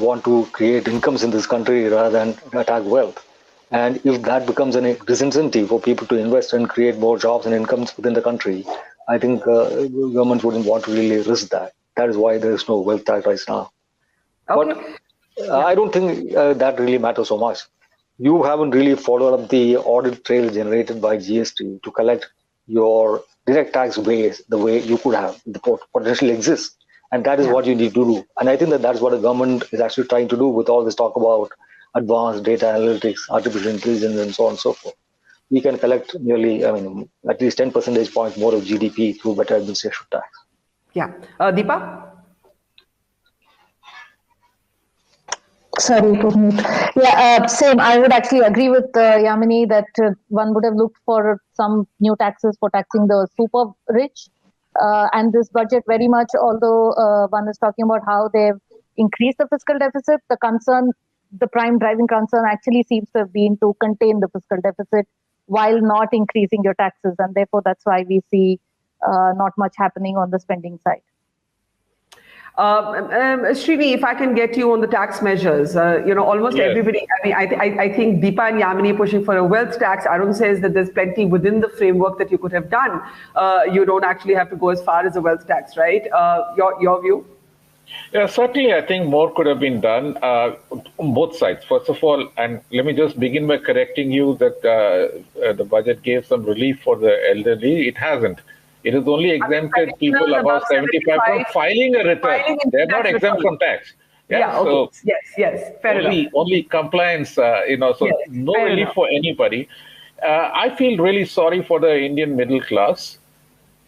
want to create incomes in this country rather than attack wealth. And if that becomes a disincentive for people to invest and create more jobs and incomes within the country, I think governments wouldn't want to really risk that. That is why there is no wealth tax right now. Okay. But I don't think that really matters so much. You haven't really followed up the audit trail generated by GST to collect your direct tax base the way you could have. The potential exists. And that is what you need to do. And I think that's what the government is actually trying to do with all this talk about advanced data analytics, artificial intelligence, and so on and so forth. We can collect nearly, at least 10 percentage points more of GDP through better administration tax. Yeah. Deepa? Sorry, same. I would actually agree with Yamini that one would have looked for some new taxes for taxing the super rich. And this budget very much, although one is talking about how they've increased the fiscal deficit, the prime driving concern actually seems to have been to contain the fiscal deficit while not increasing your taxes. And therefore, that's why we see not much happening on the spending side. Srini, if I can get you on the tax measures, almost everybody, I think Deepa and Yamini are pushing for a wealth tax. Arun says that there's plenty within the framework that you could have done. You don't actually have to go as far as a wealth tax, right? Your view? Yeah, certainly, I think more could have been done on both sides. First of all, and let me just begin by correcting you that the budget gave some relief for the elderly. It hasn't. It has only exempted people above 75 from filing a return. They're not exempt from tax. Yeah, okay. So yes, fair enough. Only compliance, so no relief for anybody. I feel really sorry for the Indian middle class.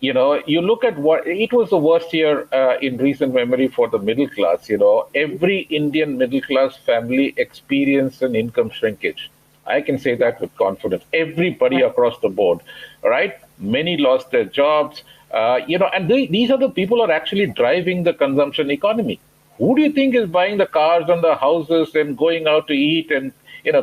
You look at what it was the worst year in recent memory for the middle class. Every Indian middle class family experienced an income shrinkage. I can say that with confidence. Everybody across the board, right? Many lost their jobs, and these are the people who are actually driving the consumption economy. Who do you think is buying the cars and the houses and going out to eat and,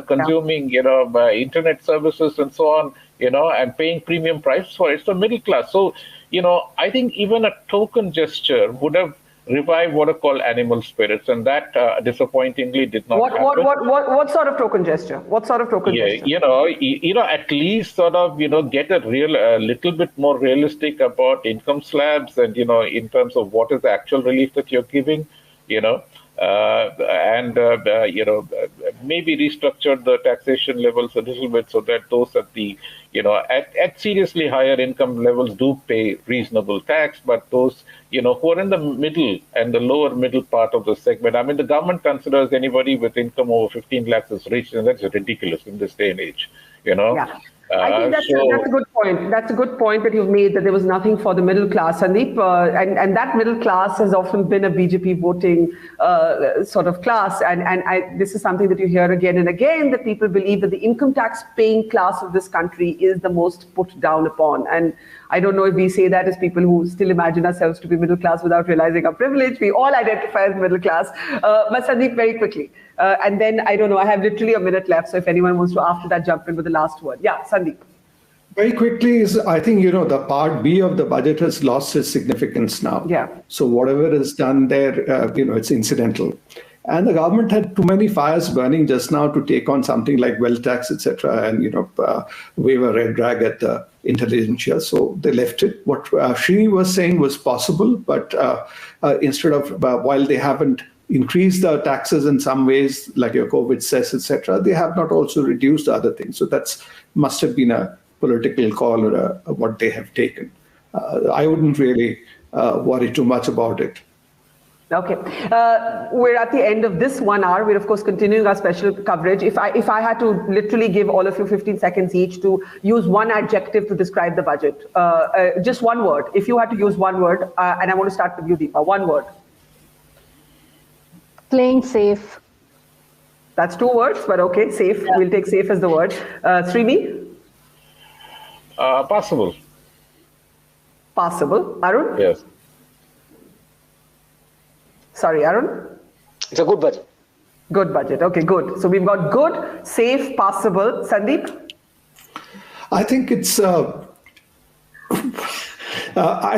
consuming, internet services and so on, and paying premium prices for it? It's the middle class. So, I think even a token gesture would have revive what are called animal spirits, and that disappointingly did not happen. What sort of token gesture? What sort of token gesture? At least sort of, get a little bit more realistic about income slabs and, in terms of what is the actual relief that you're giving, maybe restructure the taxation levels a little bit so that those at the, at seriously higher income levels do pay reasonable tax, but those, who are in the middle and the lower middle part of the segment, I mean, the government considers anybody with income over 15 lakhs as rich, and that's ridiculous in this day and age, Yeah. I think that's a good point. That's a good point that you've made, that there was nothing for the middle class, Sandip. And that middle class has often been a BJP voting sort of class. And this is something that you hear again and again, that people believe that the income tax paying class of this country is the most put down upon. And I don't know if we say that as people who still imagine ourselves to be middle class without realizing our privilege. We all identify as middle class. But Sandip, very quickly. And then, I don't know, I have literally a minute left. So if anyone wants to, after that, jump in with the last word. Yeah, Sandip. Very quickly is, I think, the part B of the budget has lost its significance now. Yeah. So whatever is done there, it's incidental. And the government had too many fires burning just now to take on something like wealth tax, etc., and, wave a red rag at the intelligentsia. So they left it. What Srini was saying was possible, but instead of, while they haven't increased the taxes in some ways, like your COVID cess, etc., they have not also reduced other things. So must have been a political call or what they have taken. I wouldn't really worry too much about it. Okay, we're at the end of this 1 hour. We're of course continuing our special coverage. If I had to literally give all of you 15 seconds each to use one adjective to describe the budget, just one word. If you had to use one word, and I want to start with you, Deepa, one word. Playing safe. That's 2 words, but okay, safe. Yeah. We'll take safe as the word. Srini? Possible. Possible. Arun? Yes. Sorry, Arun? It's a good budget. Good budget. Okay, good. So we've got good, safe, possible. Sandip? I think it's I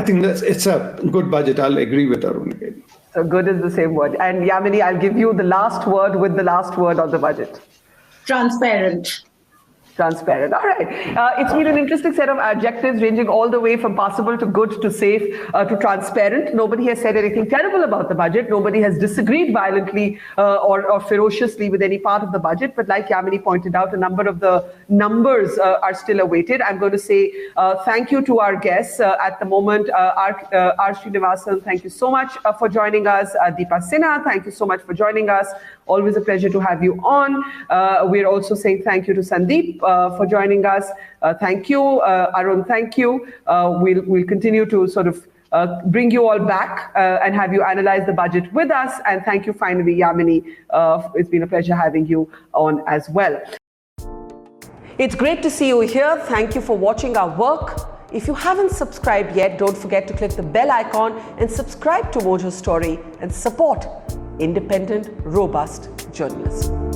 think it's a good budget. I'll agree with Arun again. So good is the same word. And Yamini, I'll give you the last word with the last word on the budget. Transparent. Transparent. All right. It's been an interesting set of adjectives ranging all the way from possible to good to safe to transparent. Nobody has said anything terrible about the budget. Nobody has disagreed violently or ferociously with any part of the budget. But like Yamini pointed out, a number of the numbers are still awaited. I'm going to say thank you to our guests at the moment. R. Srinivasan, thank you so much for joining us. Deepa Sinha, thank you so much for joining us. Always a pleasure to have you on. We're also saying thank you to Sandip for joining us. Thank you. Arun, thank you. We'll continue to sort of bring you all back and have you analyze the budget with us. And thank you finally, Yamini. It's been a pleasure having you on as well. It's great to see you here. Thank you for watching our work. If you haven't subscribed yet, don't forget to click the bell icon and subscribe to Mojo Story and support independent, robust journalism.